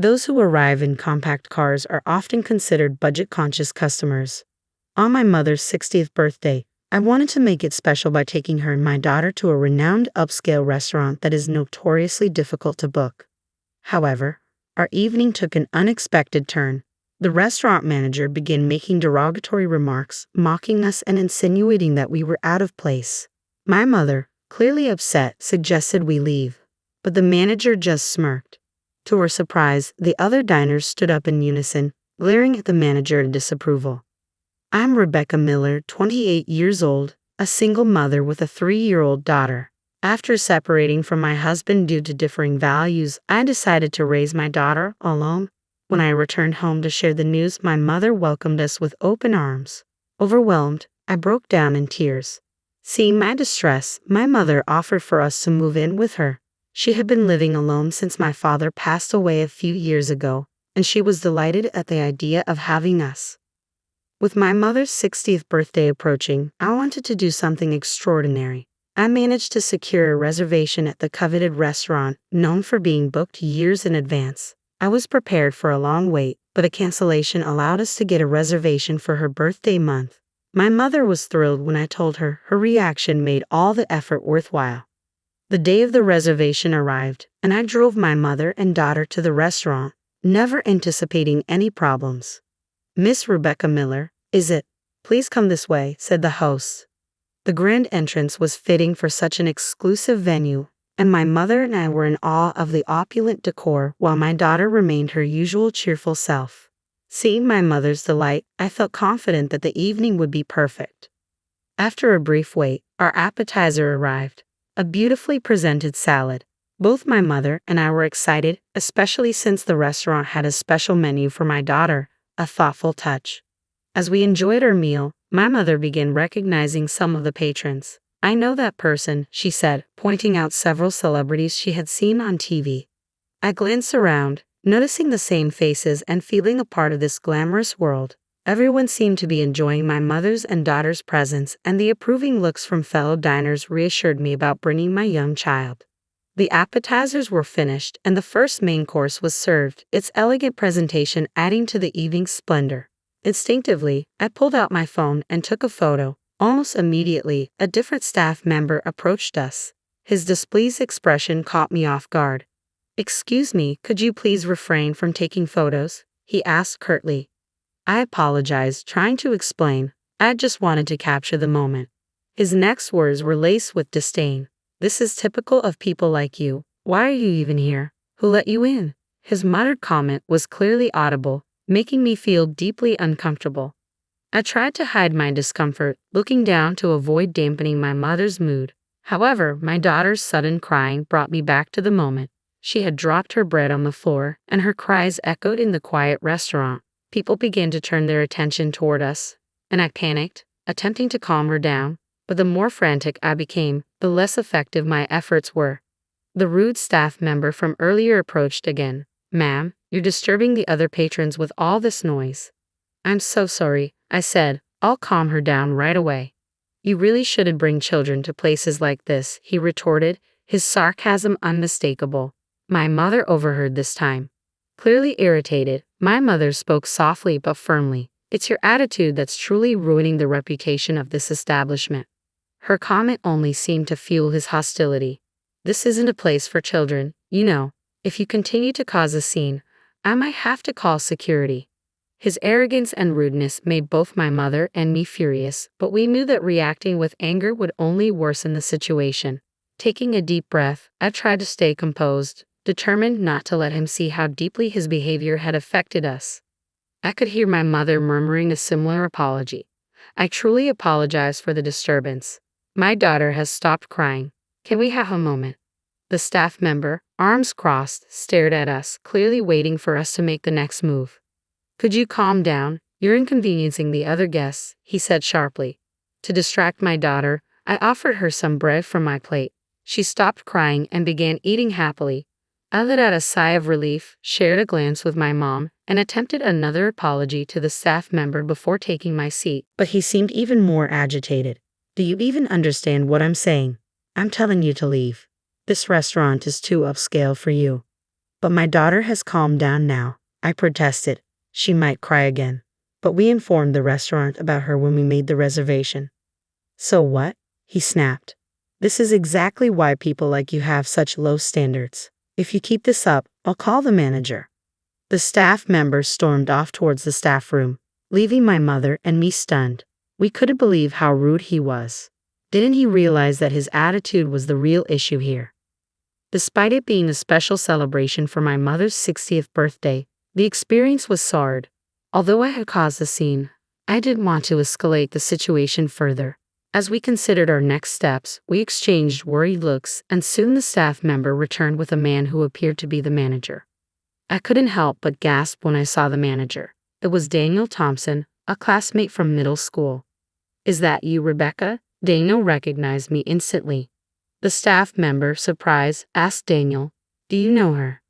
Those who arrive in compact cars are often considered budget-conscious customers. On my mother's 60th birthday, I wanted to make it special by taking her and my daughter to a renowned upscale restaurant that is notoriously difficult to book. However, our evening took an unexpected turn. The restaurant manager began making derogatory remarks, mocking us and insinuating that we were out of place. My mother, clearly upset, suggested we leave, but the manager just smirked. To her surprise, the other diners stood up in unison, glaring at the manager in disapproval. I'm Rebecca Miller, 28 years old, a single mother with a 3-year-old daughter. After separating from my husband due to differing values, I decided to raise my daughter alone. When I returned home to share the news, my mother welcomed us with open arms. Overwhelmed, I broke down in tears. Seeing my distress, my mother offered for us to move in with her. She had been living alone since my father passed away a few years ago, and she was delighted at the idea of having us. With my mother's 60th birthday approaching, I wanted to do something extraordinary. I managed to secure a reservation at the coveted restaurant, known for being booked years in advance. I was prepared for a long wait, but a cancellation allowed us to get a reservation for her birthday month. My mother was thrilled when I told her. Her reaction made all the effort worthwhile. The day of the reservation arrived, and I drove my mother and daughter to the restaurant, never anticipating any problems. Miss Rebecca Miller, is it? Please come this way, said the host. The grand entrance was fitting for such an exclusive venue, and my mother and I were in awe of the opulent decor while my daughter remained her usual cheerful self. Seeing my mother's delight, I felt confident that the evening would be perfect. After a brief wait, our appetizer arrived, a beautifully presented salad. Both my mother and I were excited, especially since the restaurant had a special menu for my daughter, a thoughtful touch. As we enjoyed our meal, my mother began recognizing some of the patrons. I know that person, she said, pointing out several celebrities she had seen on TV. I glanced around, noticing the same faces and feeling a part of this glamorous world. Everyone seemed to be enjoying my mother's and daughter's presence, and the approving looks from fellow diners reassured me about bringing my young child. The appetizers were finished, and the first main course was served, its elegant presentation adding to the evening's splendor. Instinctively, I pulled out my phone and took a photo. Almost immediately, a different staff member approached us. His displeased expression caught me off guard. "Excuse me, could you please refrain from taking photos?" he asked curtly. I apologized, trying to explain. I just wanted to capture the moment. His next words were laced with disdain. "This is typical of people like you. Why are you even here? Who let you in?" His muttered comment was clearly audible, making me feel deeply uncomfortable. I tried to hide my discomfort, looking down to avoid dampening my mother's mood. However, my daughter's sudden crying brought me back to the moment. She had dropped her bread on the floor, and her cries echoed in the quiet restaurant. People began to turn their attention toward us, and I panicked, attempting to calm her down, but the more frantic I became, the less effective my efforts were. The rude staff member from earlier approached again. "Ma'am, you're disturbing the other patrons with all this noise." "I'm so sorry," I said. "I'll calm her down right away." "You really shouldn't bring children to places like this," he retorted, his sarcasm unmistakable. My mother overheard this time. Clearly irritated, my mother spoke softly but firmly. "It's your attitude that's truly ruining the reputation of this establishment." Her comment only seemed to fuel his hostility. "This isn't a place for children, you know. If you continue to cause a scene, I might have to call security." His arrogance and rudeness made both my mother and me furious, but we knew that reacting with anger would only worsen the situation. Taking a deep breath, I tried to stay composed, determined not to let him see how deeply his behavior had affected us. I could hear my mother murmuring a similar apology. "I truly apologize for the disturbance. My daughter has stopped crying. Can we have a moment?" The staff member, arms crossed, stared at us, clearly waiting for us to make the next move. "Could you calm down? You're inconveniencing the other guests," he said sharply. To distract my daughter, I offered her some bread from my plate. She stopped crying and began eating happily. I let out a sigh of relief, shared a glance with my mom, and attempted another apology to the staff member before taking my seat, but he seemed even more agitated. "Do you even understand what I'm saying? I'm telling you to leave. This restaurant is too upscale for you." But my daughter has calmed down now, I protested. She might cry again. But we informed the restaurant about her when we made the reservation. So what? He snapped. This is exactly why people like you have such low standards. If you keep this up, I'll call the manager. The staff member stormed off towards the staff room, leaving my mother and me stunned. We couldn't believe how rude he was. Didn't he realize that his attitude was the real issue here? Despite it being a special celebration for my mother's 60th birthday, the experience was soured. Although I had caused a scene, I didn't want to escalate the situation further. As we considered our next steps, we exchanged worried looks, and soon the staff member returned with a man who appeared to be the manager. I couldn't help but gasp when I saw the manager. It was Daniel Thompson, a classmate from middle school. "Is that you, Rebecca?" Daniel recognized me instantly. The staff member, surprised, asked Daniel, "Do you know her?"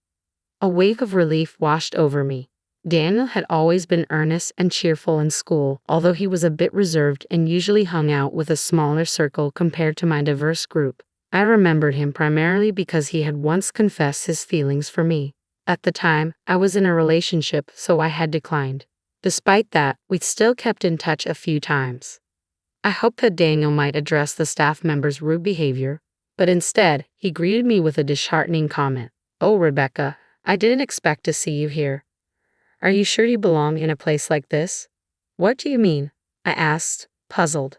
A wave of relief washed over me. Daniel had always been earnest and cheerful in school, although he was a bit reserved and usually hung out with a smaller circle compared to my diverse group. I remembered him primarily because he had once confessed his feelings for me. At the time, I was in a relationship, so I had declined. Despite that, we'd still kept in touch a few times. I hoped that Daniel might address the staff member's rude behavior, but instead, he greeted me with a disheartening comment. "Oh, Rebecca, I didn't expect to see you here. Are you sure you belong in a place like this?" "What do you mean?" I asked, puzzled.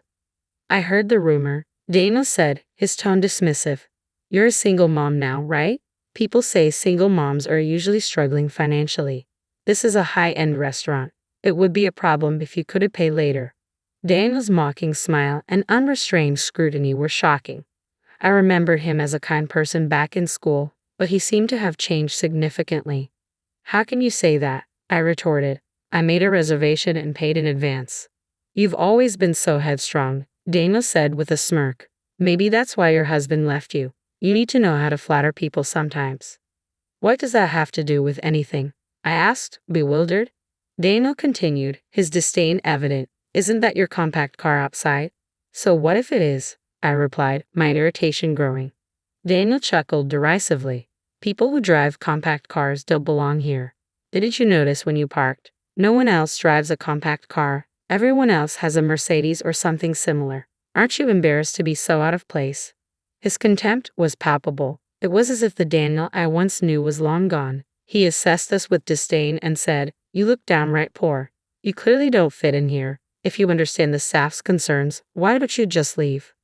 "I heard the rumor," Daniel said, his tone dismissive. "You're a single mom now, right? People say single moms are usually struggling financially. This is a high-end restaurant. It would be a problem if you couldn't pay later." Daniel's mocking smile and unrestrained scrutiny were shocking. I remembered him as a kind person back in school, but he seemed to have changed significantly. "How can you say that?" I retorted. "I made a reservation and paid in advance." "You've always been so headstrong," Daniel said with a smirk. "Maybe that's why your husband left you. You need to know how to flatter people sometimes." "What does that have to do with anything?" I asked, bewildered. Daniel continued, his disdain evident. "Isn't that your compact car outside?" "So what if it is?" I replied, my irritation growing. Daniel chuckled derisively. "People who drive compact cars don't belong here. Didn't you notice when you parked? No one else drives a compact car. Everyone else has a Mercedes or something similar. Aren't you embarrassed to be so out of place?" His contempt was palpable. It was as if the Daniel I once knew was long gone. He assessed us with disdain and said, "You look downright poor. You clearly don't fit in here. If you understand the staff's concerns, why don't you just leave?"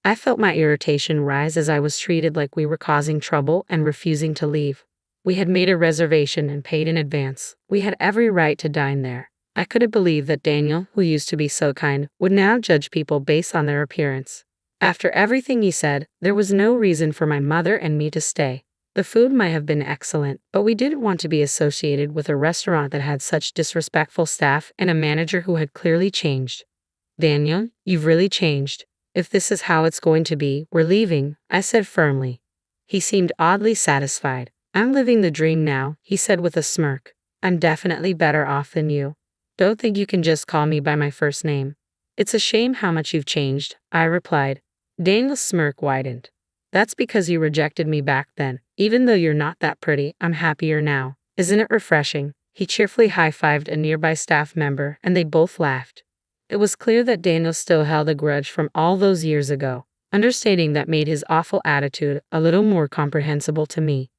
I felt my irritation rise as I was treated like we were causing trouble and refusing to leave. We had made a reservation and paid in advance. We had every right to dine there. I couldn't believe that Daniel, who used to be so kind, would now judge people based on their appearance. After everything he said, there was no reason for my mother and me to stay. The food might have been excellent, but we didn't want to be associated with a restaurant that had such disrespectful staff and a manager who had clearly changed. "Daniel, you've really changed. If this is how it's going to be, we're leaving," I said firmly. He seemed oddly satisfied. "I'm living the dream now," he said with a smirk. "I'm definitely better off than you. Don't think you can just call me by my first name." "It's a shame how much you've changed," I replied. Daniel's smirk widened. "That's because you rejected me back then. Even though you're not that pretty, I'm happier now. Isn't it refreshing?" He cheerfully high-fived a nearby staff member, and they both laughed. It was clear that Daniel still held a grudge from all those years ago. Understanding that made his awful attitude a little more comprehensible to me.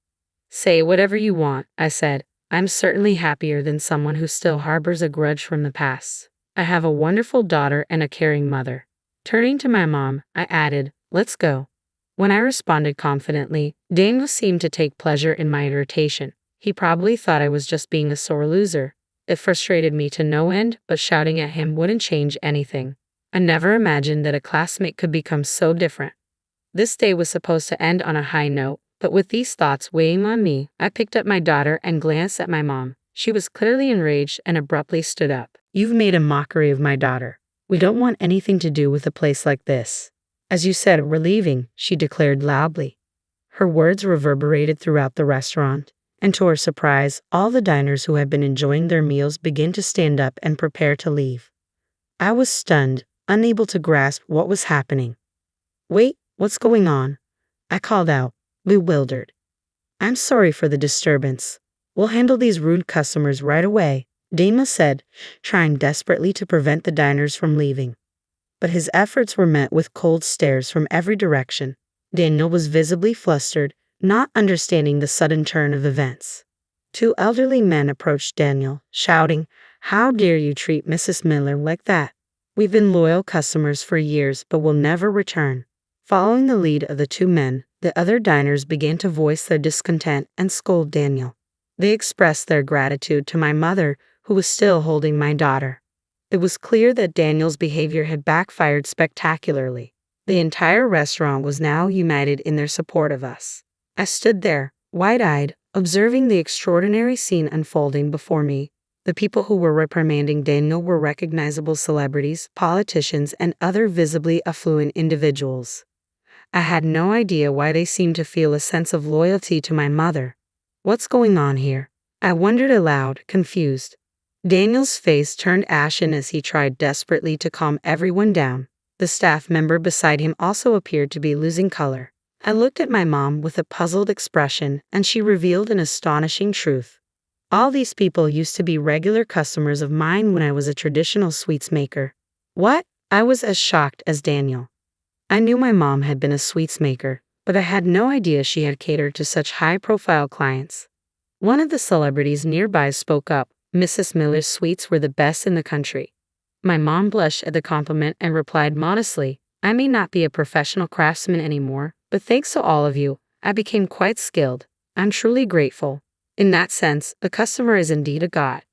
"Say whatever you want," I said. "I'm certainly happier than someone who still harbors a grudge from the past. I have a wonderful daughter and a caring mother." Turning to my mom, I added, "Let's go." When I responded confidently, Daniel seemed to take pleasure in my irritation. He probably thought I was just being a sore loser. It frustrated me to no end, but shouting at him wouldn't change anything. I never imagined that a classmate could become so different. This day was supposed to end on a high note, but with these thoughts weighing on me, I picked up my daughter and glanced at my mom. She was clearly enraged and abruptly stood up. "You've made a mockery of my daughter. We don't want anything to do with a place like this. As you said, we're leaving," she declared loudly. Her words reverberated throughout the restaurant, and to our surprise, all the diners who had been enjoying their meals began to stand up and prepare to leave. I was stunned, unable to grasp what was happening. "Wait, what's going on?" I called out, bewildered. I'm sorry for the disturbance. We'll handle these rude customers right away, Daniel said, trying desperately to prevent the diners from leaving. But his efforts were met with cold stares from every direction. Daniel was visibly flustered, not understanding the sudden turn of events. Two elderly men approached Daniel, shouting, "How dare you treat Mrs. Miller like that? We've been loyal customers for years, but will never return." Following the lead of the two men, the other diners began to voice their discontent and scold Daniel. They expressed their gratitude to my mother, who was still holding my daughter. It was clear that Daniel's behavior had backfired spectacularly. The entire restaurant was now united in their support of us. I stood there, wide-eyed, observing the extraordinary scene unfolding before me. The people who were reprimanding Daniel were recognizable celebrities, politicians, and other visibly affluent individuals. I had no idea why they seemed to feel a sense of loyalty to my mother. What's going on here? I wondered aloud, confused. Daniel's face turned ashen as he tried desperately to calm everyone down. The staff member beside him also appeared to be losing color. I looked at my mom with a puzzled expression, and she revealed an astonishing truth. All these people used to be regular customers of mine when I was a traditional sweets maker. What? I was as shocked as Daniel. I knew my mom had been a sweets maker, but I had no idea she had catered to such high-profile clients. One of the celebrities nearby spoke up. Mrs. Miller's sweets were the best in the country. My mom blushed at the compliment and replied modestly, "I may not be a professional craftsman anymore, but thanks to all of you, I became quite skilled. I'm truly grateful. In that sense, a customer is indeed a god."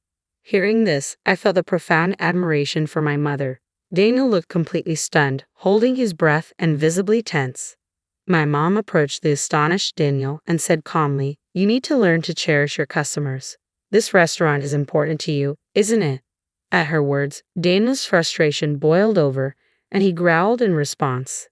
Hearing this, I felt a profound admiration for my mother. Daniel looked completely stunned, holding his breath and visibly tense. My mom approached the astonished Daniel and said calmly, "You need to learn to cherish your customers. This restaurant is important to you, isn't it?" At her words, Daniel's frustration boiled over, and he growled in response.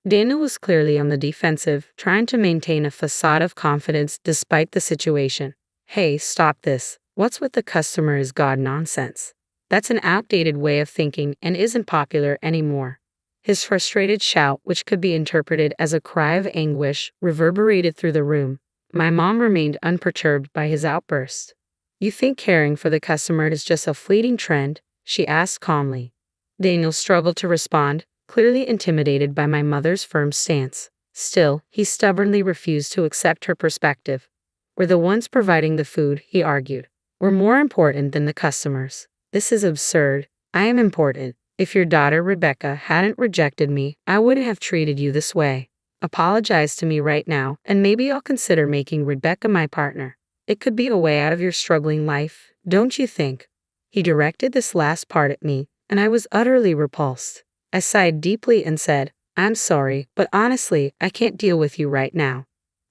Daniel was clearly on the defensive, trying to maintain a facade of confidence despite the situation. "Hey, stop this. What's with the customer is God nonsense? That's an outdated way of thinking and isn't popular anymore." His frustrated shout, which could be interpreted as a cry of anguish, reverberated through the room. My mom remained unperturbed by his outburst. "You think caring for the customer is just a fleeting trend?" she asked calmly. Daniel struggled to respond, clearly intimidated by my mother's firm stance. Still, he stubbornly refused to accept her perspective. "We're the ones providing the food," he argued. "We're more important than the customers. This is absurd. I am important. If your daughter Rebecca hadn't rejected me, I wouldn't have treated you this way. Apologize to me right now, and maybe I'll consider making Rebecca my partner. It could be a way out of your struggling life, don't you think?" He directed this last part at me, and I was utterly repulsed. I sighed deeply and said, "I'm sorry, but honestly, I can't deal with you right now."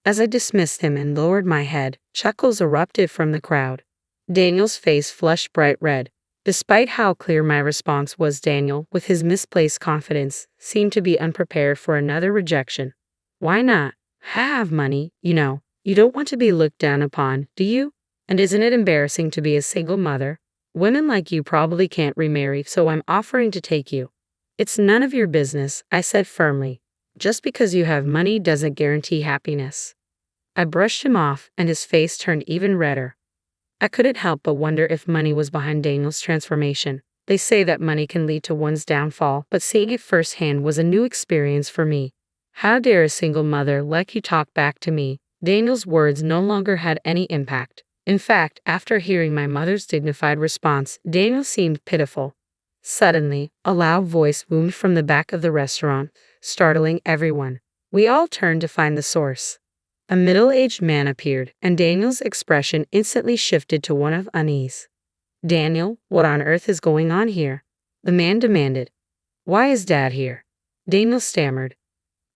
As I dismissed him and lowered my head, chuckles erupted from the crowd. Daniel's face flushed bright red. Despite how clear my response was, Daniel, with his misplaced confidence, seemed to be unprepared for another rejection. "Why not? Have money, you know. You don't want to be looked down upon, do you? And isn't it embarrassing to be a single mother? Women like you probably can't remarry, so I'm offering to take you." "It's none of your business," I said firmly. "Just because you have money doesn't guarantee happiness." I brushed him off, and his face turned even redder. I couldn't help but wonder if money was behind Daniel's transformation. They say that money can lead to one's downfall, but seeing it firsthand was a new experience for me. "How dare a single mother like you talk back to me?" Daniel's words no longer had any impact. In fact, after hearing my mother's dignified response, Daniel seemed pitiful. Suddenly, a loud voice boomed from the back of the restaurant, startling everyone. We all turned to find the source. A middle-aged man appeared, and Daniel's expression instantly shifted to one of unease. "Daniel, what on earth is going on here?" the man demanded. "Why is Dad here?" Daniel stammered.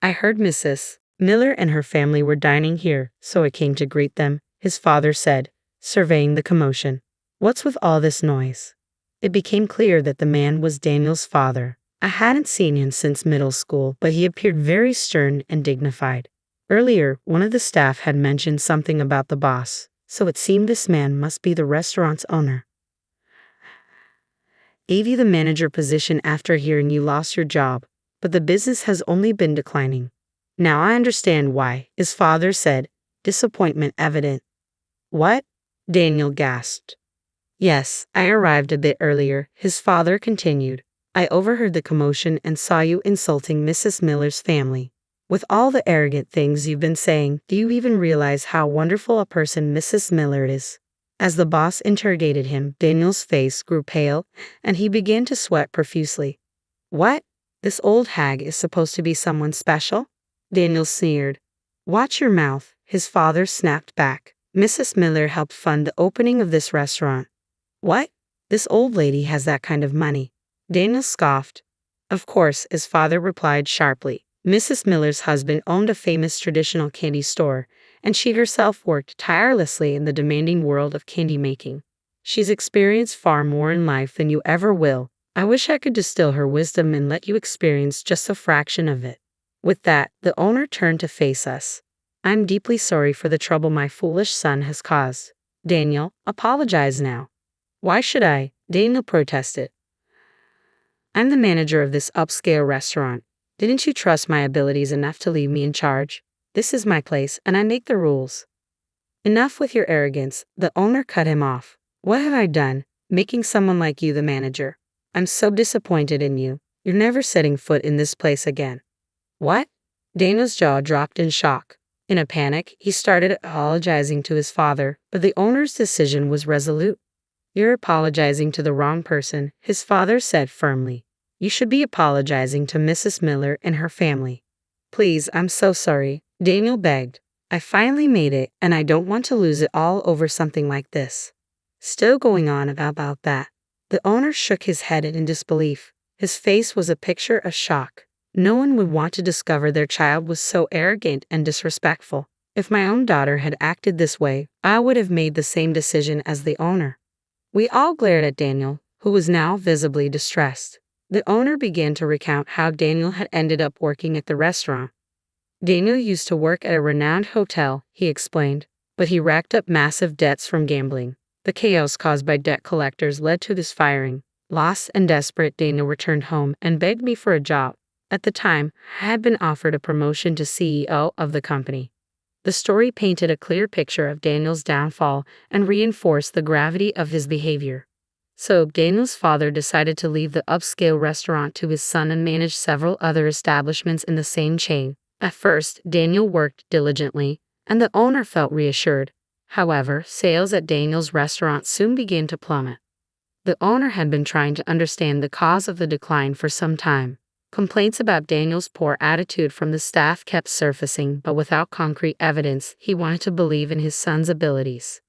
"I heard Mrs. Miller and her family were dining here, so I came to greet them," his father said, surveying the commotion. "What's with all this noise?" It became clear that the man was Daniel's father. I hadn't seen him since middle school, but he appeared very stern and dignified. Earlier, one of the staff had mentioned something about the boss, so it seemed this man must be the restaurant's owner. "Gave you the manager position after hearing you lost your job, but the business has only been declining. Now I understand why," his father said, disappointment evident. What? Daniel gasped. Yes, I arrived a bit earlier, his father continued. I overheard the commotion and saw you insulting Mrs. Miller's family. With all the arrogant things you've been saying, do you even realize how wonderful a person Mrs. Miller is? As the boss interrogated him, Daniel's face grew pale, and he began to sweat profusely. What? This old hag is supposed to be someone special? Daniel sneered. Watch your mouth, his father snapped back. Mrs. Miller helped fund the opening of this restaurant. What? This old lady has that kind of money. Daniel scoffed. Of course, his father replied sharply. Mrs. Miller's husband owned a famous traditional candy store, and she herself worked tirelessly in the demanding world of candy making. She's experienced far more in life than you ever will. I wish I could distill her wisdom and let you experience just a fraction of it. With that, the owner turned to face us. I'm deeply sorry for the trouble my foolish son has caused. Daniel, apologize now. Why should I? Daniel protested. I'm the manager of this upscale restaurant. Didn't you trust my abilities enough to leave me in charge? This is my place, and I make the rules. Enough with your arrogance, the owner cut him off. What have I done, making someone like you the manager? I'm so disappointed in you. You're never setting foot in this place again. What? Daniel's jaw dropped in shock. In a panic, he started apologizing to his father, but the owner's decision was resolute. You're apologizing to the wrong person, his father said firmly. You should be apologizing to Mrs. Miller and her family. Please, I'm so sorry, Daniel begged. I finally made it, and I don't want to lose it all over something like this. Still going on about that. The owner shook his head in disbelief. His face was a picture of shock. No one would want to discover their child was so arrogant and disrespectful. If my own daughter had acted this way, I would have made the same decision as the owner. We all glared at Daniel, who was now visibly distressed. The owner began to recount how Daniel had ended up working at the restaurant. Daniel used to work at a renowned hotel, he explained, but he racked up massive debts from gambling. The chaos caused by debt collectors led to his firing. Lost and desperate, Daniel returned home and begged me for a job. At the time, I had been offered a promotion to CEO of the company. The story painted a clear picture of Daniel's downfall and reinforced the gravity of his behavior. So, Daniel's father decided to leave the upscale restaurant to his son and manage several other establishments in the same chain. At first, Daniel worked diligently, and the owner felt reassured. However, sales at Daniel's restaurant soon began to plummet. The owner had been trying to understand the cause of the decline for some time. Complaints about Daniel's poor attitude from the staff kept surfacing, but without concrete evidence, he wanted to believe in his son's abilities.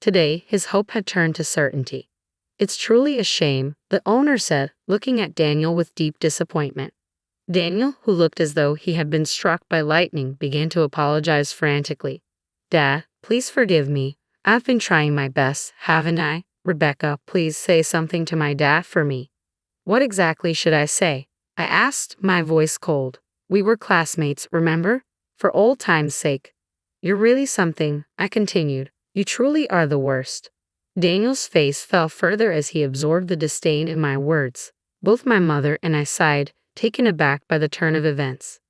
Today, his hope had turned to certainty. It's truly a shame, the owner said, looking at Daniel with deep disappointment. Daniel, who looked as though he had been struck by lightning, began to apologize frantically. Dad, please forgive me. I've been trying my best, haven't I? Rebecca, please say something to my dad for me. What exactly should I say? I asked, my voice cold. We were classmates, remember? For old time's sake. You're really something, I continued. You truly are the worst. Daniel's face fell further as he absorbed the disdain in my words. Both my mother and I sighed, taken aback by the turn of events.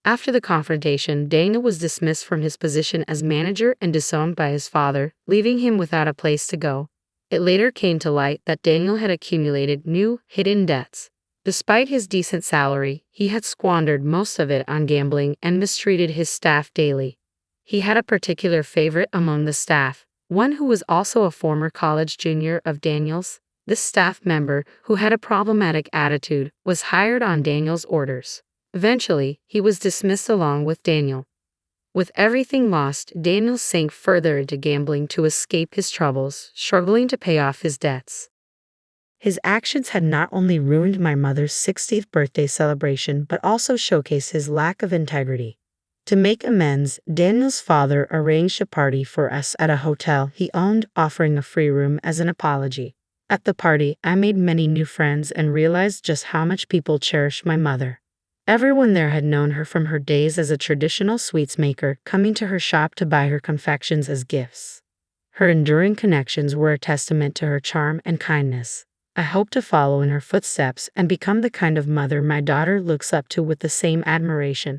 After the confrontation, Daniel was dismissed from his position as manager and disowned by his father, leaving him without a place to go. It later came to light that Daniel had accumulated new, hidden debts. Despite his decent salary, he had squandered most of it on gambling and mistreated his staff daily. He had a particular favorite among the staff, one who was also a former college junior of Daniel's. This staff member, who had a problematic attitude, was hired on Daniel's orders. Eventually, he was dismissed along with Daniel. With everything lost, Daniel sank further into gambling to escape his troubles, struggling to pay off his debts. His actions had not only ruined my mother's 60th birthday celebration, but also showcased his lack of integrity. To make amends, Daniel's father arranged a party for us at a hotel he owned, offering a free room as an apology. At the party, I made many new friends and realized just how much people cherished my mother. Everyone there had known her from her days as a traditional sweets maker, coming to her shop to buy her confections as gifts. Her enduring connections were a testament to her charm and kindness. I hope to follow in her footsteps and become the kind of mother my daughter looks up to with the same admiration.